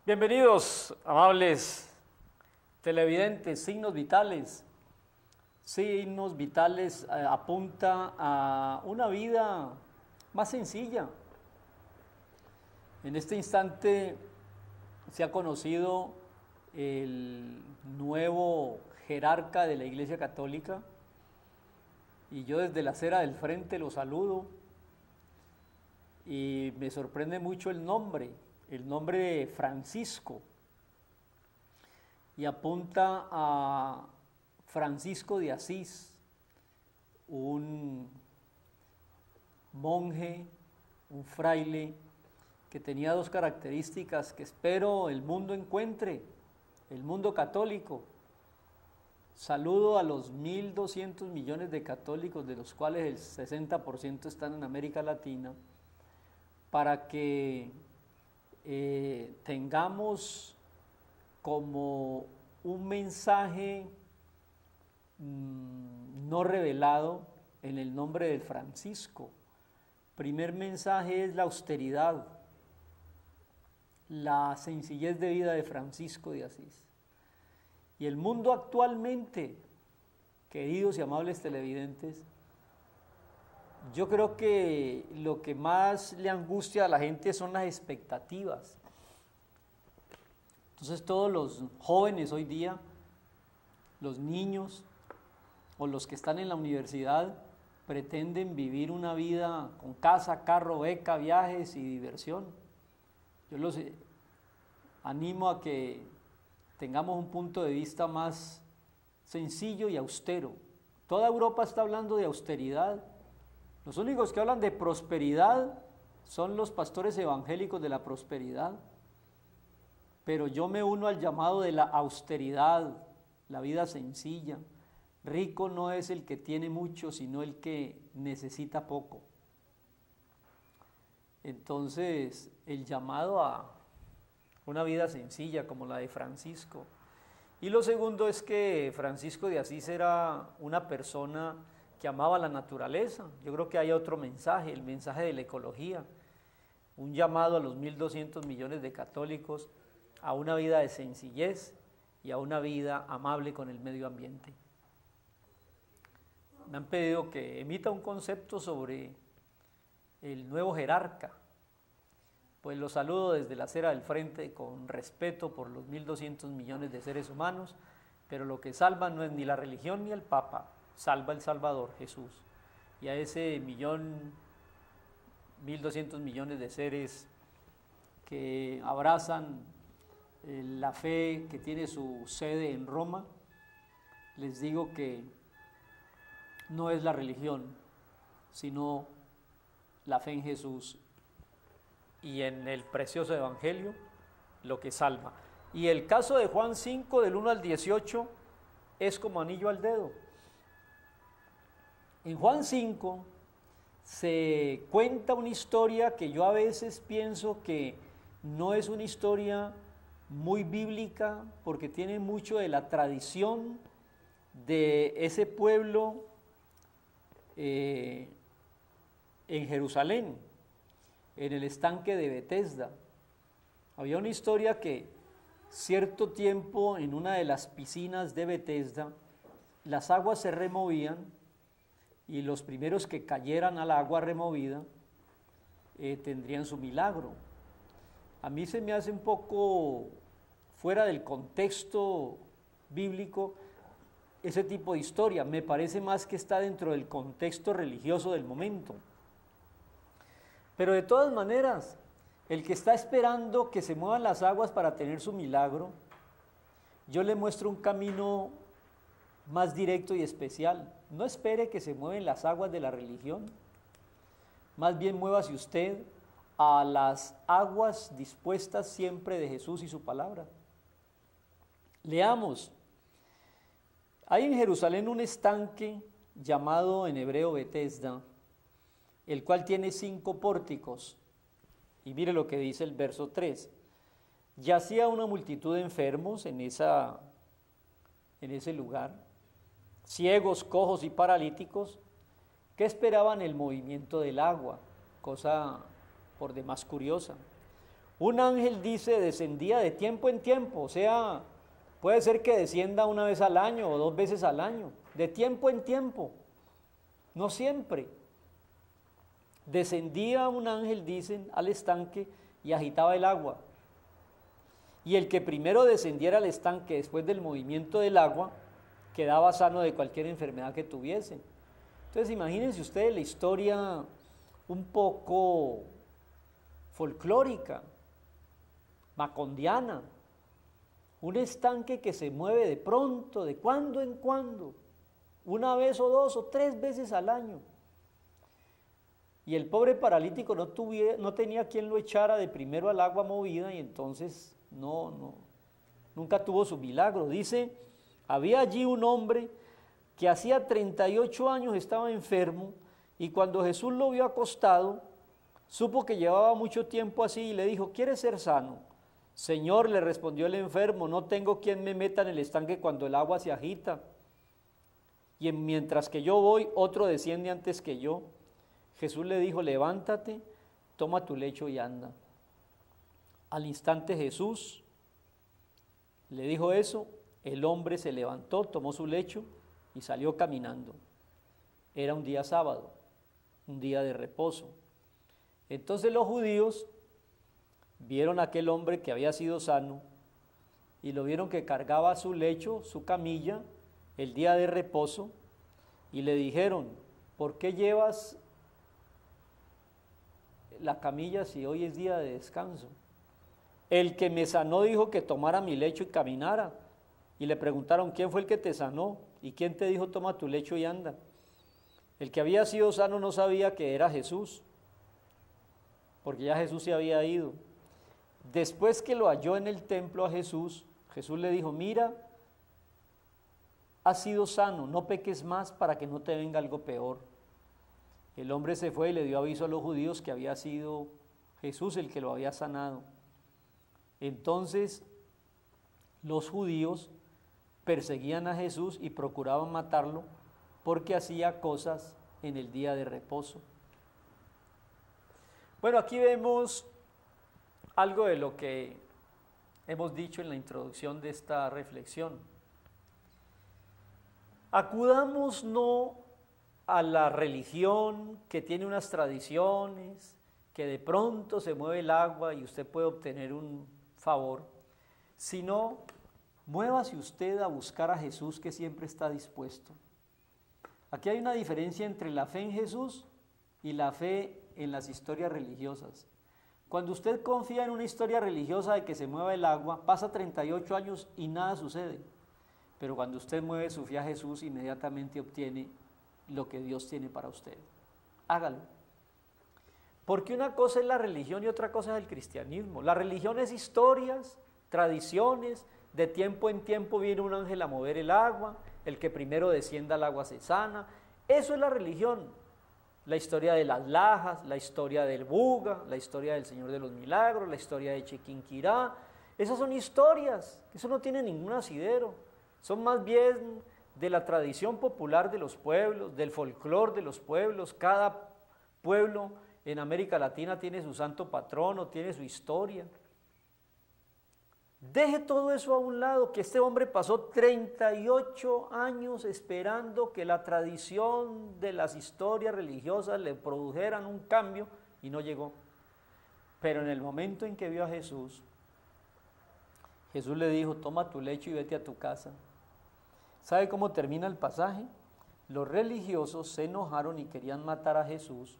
Bienvenidos, amables televidentes. Signos Vitales. Signos Vitales apunta a una vida más sencilla. En este instante se ha conocido el nuevo jerarca de la Iglesia Católica y yo desde la acera del frente lo saludo y me sorprende mucho el nombre de Francisco, y apunta a Francisco de Asís, un monje, un fraile, que tenía dos características que espero el mundo encuentre, el mundo católico. Saludo a los 1.200 millones de católicos, de los cuales el 60% están en América Latina, para que tengamos como un mensaje no revelado en el nombre de Francisco. Primer mensaje es la austeridad, la sencillez de vida de Francisco de Asís. Y el mundo actualmente, queridos y amables televidentes, yo creo que lo que más le angustia a la gente son las expectativas. Entonces todos los jóvenes hoy día, los niños o los que están en la universidad, pretenden vivir una vida con casa, carro, beca, viajes y diversión. Yo los animo a que tengamos un punto de vista más sencillo y austero. Toda Europa está hablando de austeridad. Los únicos que hablan de prosperidad son los pastores evangélicos de la prosperidad, pero yo me uno al llamado de la austeridad, la vida sencilla. Rico no es el que tiene mucho, sino el que necesita poco. Entonces, el llamado a una vida sencilla como la de Francisco. Y lo segundo es que Francisco de Asís era una persona que amaba la naturaleza. Yo creo que hay otro mensaje, el mensaje de la ecología, un llamado a los 1.200 millones de católicos a una vida de sencillez y a una vida amable con el medio ambiente. Me han pedido que emita un concepto sobre el nuevo jerarca. Pues lo saludo desde la acera del frente con respeto por los 1.200 millones de seres humanos, pero lo que salva no es ni la religión ni el Papa, salva el Salvador, Jesús. Y a ese 1.200 millones de seres que abrazan la fe que tiene su sede en Roma, les digo que no es la religión, sino la fe en Jesús y en el precioso Evangelio lo que salva. Y el caso de Juan 5, del 1 al 18, es como anillo al dedo. En Juan 5 se cuenta una historia que yo a veces pienso que no es una historia muy bíblica, porque tiene mucho de la tradición de ese pueblo en Jerusalén, en el estanque de Betesda. Había una historia que cierto tiempo en una de las piscinas de Betesda las aguas se removían y los primeros que cayeran al agua removida tendrían su milagro. A mí se me hace un poco fuera del contexto bíblico ese tipo de historia. Me parece más que está dentro del contexto religioso del momento. Pero de todas maneras, el que está esperando que se muevan las aguas para tener su milagro, yo le muestro un camino más directo y especial. No espere que se mueven las aguas de la religión, más bien muévase usted a las aguas dispuestas siempre de Jesús y su palabra. Leamos. Hay en Jerusalén un estanque llamado en hebreo Betesda, el cual tiene 5 pórticos. Y mire lo que dice el verso 3. Yacía una multitud de enfermos en ese lugar, ciegos, cojos y paralíticos, que esperaban el movimiento del agua, cosa por demás curiosa. Un ángel dice descendía de tiempo en tiempo, o sea, puede ser que descienda una vez al año o 2 veces al año, de tiempo en tiempo, no siempre. Descendía un ángel, dicen, al estanque y agitaba el agua. Y el que primero descendiera al estanque después del movimiento del agua, quedaba sano de cualquier enfermedad que tuviese. Entonces imagínense ustedes la historia un poco folclórica, macondiana, un estanque que se mueve de pronto, de cuando en cuando, una vez o 2 o 3 veces al año. Y el pobre paralítico no tenía quien lo echara de primero al agua movida y entonces nunca tuvo su milagro. Dice, había allí un hombre que hacía 38 años estaba enfermo y cuando Jesús lo vio acostado, supo que llevaba mucho tiempo así y le dijo, ¿quieres ser sano? Señor, le respondió el enfermo, no tengo quien me meta en el estanque cuando el agua se agita. Y mientras que yo voy, otro desciende antes que yo. Jesús le dijo, levántate, toma tu lecho y anda. Al instante Jesús le dijo eso, el hombre se levantó, tomó su lecho y salió caminando. Era un día sábado, un día de reposo. Entonces los judíos vieron a aquel hombre que había sido sano y lo vieron que cargaba su lecho, su camilla, el día de reposo, y le dijeron, ¿por qué llevas la camilla si hoy es día de descanso? El que me sanó dijo que tomara mi lecho y caminara. Y le preguntaron, ¿quién fue el que te sanó? ¿Y quién te dijo, toma tu lecho y anda? El que había sido sano no sabía que era Jesús, porque ya Jesús se había ido. Después que lo halló en el templo a Jesús, Jesús le dijo, mira, has sido sano, no peques más para que no te venga algo peor. El hombre se fue y le dio aviso a los judíos que había sido Jesús el que lo había sanado. Entonces, los judíos perseguían a Jesús y procuraban matarlo porque hacía cosas en el día de reposo. Bueno, aquí vemos algo de lo que hemos dicho en la introducción de esta reflexión. Acudamos no a la religión que tiene unas tradiciones, que de pronto se mueve el agua y usted puede obtener un favor, sino muévase usted a buscar a Jesús que siempre está dispuesto. Aquí hay una diferencia entre la fe en Jesús y la fe en las historias religiosas. Cuando usted confía en una historia religiosa de que se mueva el agua, pasa 38 años y nada sucede. Pero cuando usted mueve su fe a Jesús, inmediatamente obtiene lo que Dios tiene para usted. Hágalo. Porque una cosa es la religión y otra cosa es el cristianismo. La religión es historias, tradiciones, de tiempo en tiempo viene un ángel a mover el agua, el que primero descienda al agua se sana. Eso es la religión. La historia de las lajas, la historia del Buga, la historia del Señor de los Milagros, la historia de Chiquinquirá. Esas son historias, eso no tiene ningún asidero. Son más bien de la tradición popular de los pueblos, del folclore de los pueblos. Cada pueblo en América Latina tiene su santo patrono, tiene su historia. Deje todo eso a un lado, que este hombre pasó 38 años esperando que la tradición de las historias religiosas le produjeran un cambio y no llegó. Pero en el momento en que vio a Jesús, Jesús le dijo, toma tu lecho y vete a tu casa. ¿Sabe cómo termina el pasaje? Los religiosos se enojaron y querían matar a Jesús,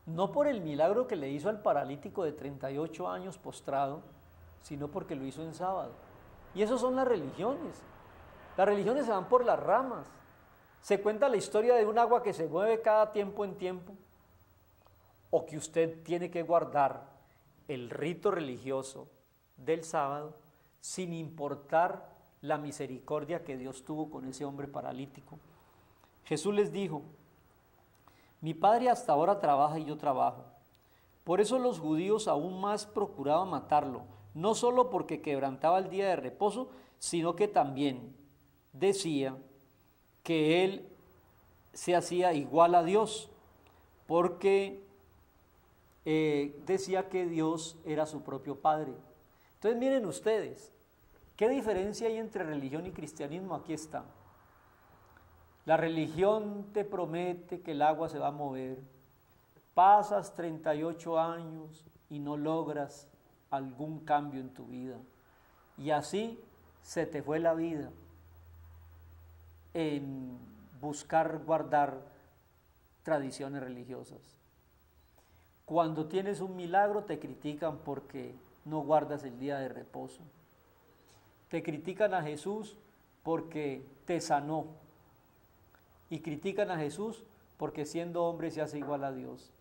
no por el milagro que le hizo al paralítico de 38 años postrado, sino porque lo hizo en sábado. Y eso son las religiones. Las religiones se van por las ramas. Se cuenta la historia de un agua que se mueve cada tiempo en tiempo, o que usted tiene que guardar el rito religioso del sábado sin importar la misericordia que Dios tuvo con ese hombre paralítico. Jesús les dijo, mi padre hasta ahora trabaja y yo trabajo. Por eso los judíos aún más procuraban matarlo, no solo porque quebrantaba el día de reposo, sino que también decía que él se hacía igual a Dios, porque decía que Dios era su propio Padre. Entonces miren ustedes, ¿qué diferencia hay entre religión y cristianismo? Aquí está. La religión te promete que el agua se va a mover. Pasas 38 años y no logras algún cambio en tu vida. Y así se te fue la vida en buscar guardar tradiciones religiosas. Cuando tienes un milagro te critican porque no guardas el día de reposo. Te critican a Jesús porque te sanó. Y critican a Jesús porque siendo hombre se hace igual a Dios.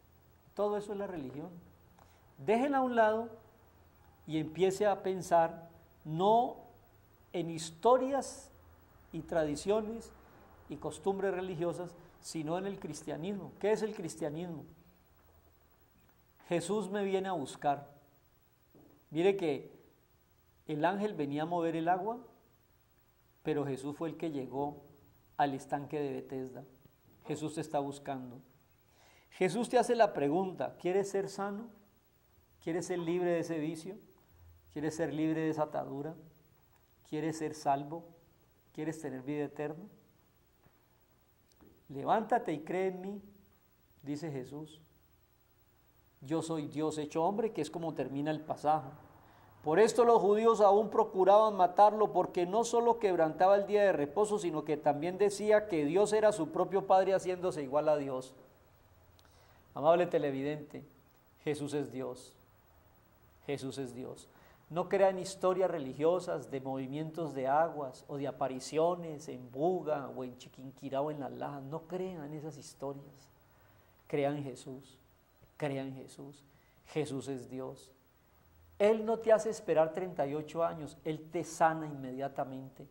Todo eso es la religión. Déjenla a un lado y empiece a pensar no en historias y tradiciones y costumbres religiosas, sino en el cristianismo. ¿Qué es el cristianismo? Jesús me viene a buscar. Mire que el ángel venía a mover el agua, pero Jesús fue el que llegó al estanque de Betesda. Jesús te está buscando. Jesús te hace la pregunta, ¿quieres ser sano? ¿Quieres ser libre de ese vicio? ¿Quieres ser libre de esa atadura? ¿Quieres ser salvo? ¿Quieres tener vida eterna? Levántate y cree en mí, dice Jesús. Yo soy Dios hecho hombre, que es como termina el pasaje. Por esto los judíos aún procuraban matarlo, porque no solo quebrantaba el día de reposo, sino que también decía que Dios era su propio Padre haciéndose igual a Dios. Amable televidente, Jesús es Dios. Jesús es Dios. No crean historias religiosas de movimientos de aguas o de apariciones en Buga o en Chiquinquirá o en Las Lajas. No crean esas historias. Crean en Jesús. Crean en Jesús. Jesús es Dios. Él no te hace esperar 38 años. Él te sana inmediatamente.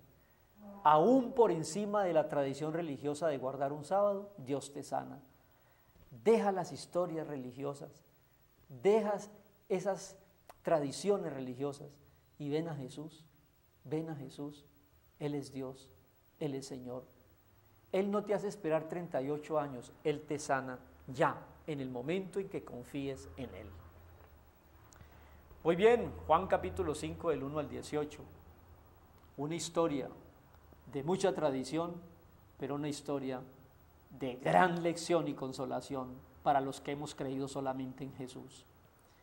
Aún por encima de la tradición religiosa de guardar un sábado, Dios te sana. Deja las historias religiosas. Dejas esas tradiciones religiosas y ven a Jesús, ven a Jesús. Él es Dios, Él es Señor. Él no te hace esperar 38 años, Él te sana ya, en el momento en que confíes en Él. Muy bien, Juan capítulo 5 del 1 al 18, una historia de mucha tradición, pero una historia de gran lección y consolación para los que hemos creído solamente en Jesús.